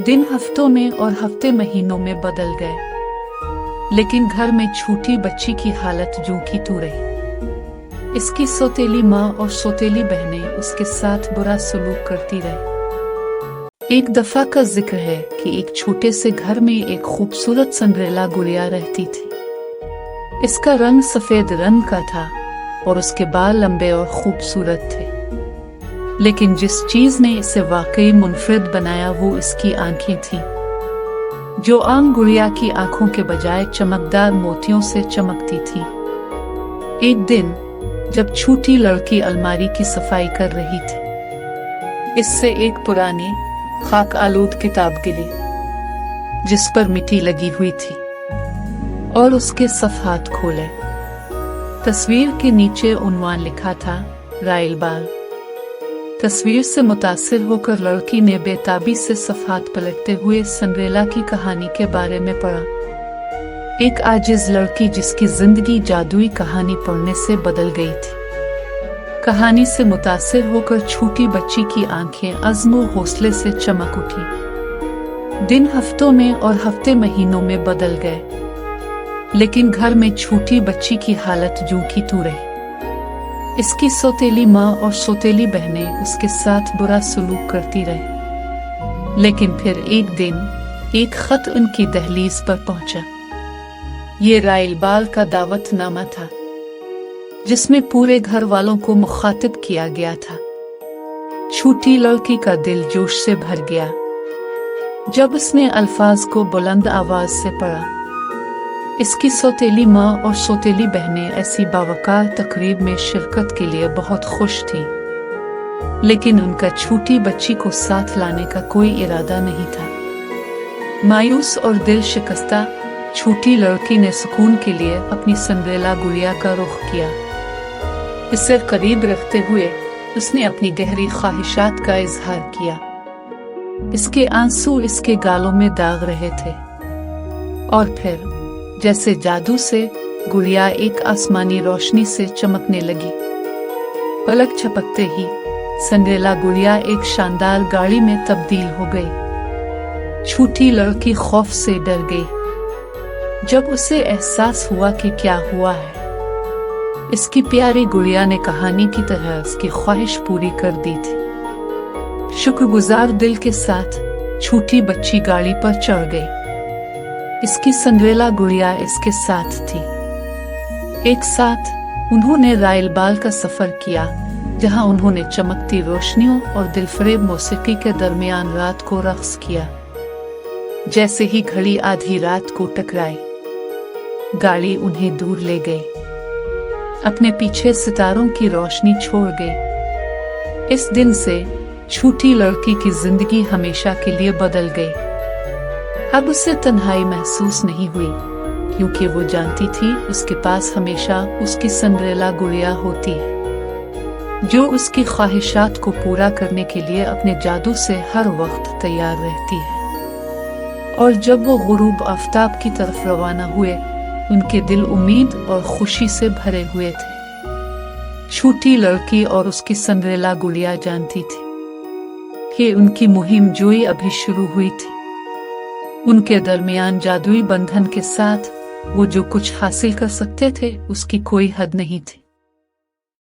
दिन हफ्तों में और हफ्ते महीनों में बदल गए, लेकिन घर में छोटी बच्ची की हालत यूं की त्यों रही। इसकी सौतेली माँ और सौतेली बहनें उसके साथ बुरा सलूक करती रही। एक दफा का जिक्र है कि एक छोटे से घर में एक खूबसूरत सिंड्रेला गुड़िया रहती थी। इसका रंग सफेद रंग का था और उसके बाल लंबे और खूबसूरत थे, लेकिन जिस चीज ने इसे वाकई मुनफरिद बनाया वो इसकी आंखें थीं, जो आम गुड़िया की आंखों के बजाय चमकदार मोतियों से चमकती थी। एक दिन जब छोटी लड़की अलमारी की सफाई कर रही थी, इससे एक पुरानी खाक आलूद किताब गिरी जिस पर मिट्टी लगी हुई थी और उसके सफ़हात खोले। तस्वीर के नीचे उन्वान लिखा था, राइल बाल। तस्वीर से मुतासिर होकर लड़की ने बेताबी से सफ़हात पलटते हुए सिंड्रेला की कहानी के बारे में पढ़ा। एक आजिज लड़की जिसकी जिंदगी जादुई कहानी पढ़ने से बदल गई थी। कहानी से मुतासिर होकर छोटी बच्ची की आंखें अज़्म और हौसले से चमक उठी। दिन हफ्तों में और हफ्ते महीनों में बदल गए, लेकिन घर में छोटी बच्ची की हालत यूं की त्यों रही। इसकी सौतेली माँ और सौतेली बहनें उसके साथ बुरा सलूक करती रही। लेकिन फिर एक दिन एक खत उनकी दहलीज पर पहुंचा। ये राइल बाल का दावतनामा था, जिसमें पूरे घर वालों को मुखातिब किया गया था। छोटी लड़की का दिल जोश से भर गया जब उसने अल्फाज को बुलंद आवाज से पढ़ा। इसकी सौतेली माँ और सौतेली बहनें ऐसी बावकार तकरीब में शिरकत के लिए बहुत खुश थीं, लेकिन उनका छोटी बच्ची को साथ लाने का कोई इरादा नहीं था। मायूस और दिल शिकस्ता छोटी लड़की ने सुकून के लिए अपनी सिंड्रेला गुड़िया का रुख किया। इसे करीब रखते हुए उसने अपनी गहरी ख्वाहिशात का इजहार किया। इसके आंसू इसके गालों में दाग रहे थे और फिर जैसे जादू से गुड़िया एक आसमानी रोशनी से चमकने लगी। पलक झपकते ही सिंड्रेला गुड़िया एक शानदार गाड़ी में तब्दील हो गई। छोटी लड़की खौफ से डर गई जब उसे एहसास हुआ कि क्या हुआ है। इसकी प्यारी गुड़िया ने कहानी की तरह उसकी ख्वाहिश पूरी कर दी थी। शुक्रगुजार दिल के साथ छोटी बच्ची गाड़ी पर चढ़ गई। इसकी सिंड्रेला गुड़िया इसके साथ थी। एक साथ उन्होंने राइल बाल का सफर किया, जहां उन्होंने चमकती रोशनियों और दिलफरेब मौसीकी के दरमियान रात को रक्स किया। जैसे ही घड़ी आधी रात को टकराई, गाड़ी उन्हें दूर ले गई, अपने पीछे सितारों की रोशनी छोड़ गई। इस दिन से छोटी लड़की की जिंदगी हमेशा के लिए बदल गई। अब उसे तन्हाई महसूस नहीं हुई, क्योंकि वो जानती थी उसके पास हमेशा उसकी सिंड्रेला गुड़िया होती है, जो उसकी ख्वाहिशात को पूरा करने के लिए अपने जादू से हर वक्त तैयार रहती है। और जब वो गुरूब आफताब की तरफ रवाना हुए, उनके दिल उम्मीद और खुशी से भरे हुए थे। छोटी लड़की और उसकी सिंड्रेला गुड़िया जानती थी कि उनकी मुहिम जोई अभी शुरू हुई थी। उनके दरमियान जादुई बंधन के साथ वो जो कुछ हासिल कर सकते थे उसकी कोई हद नहीं थी।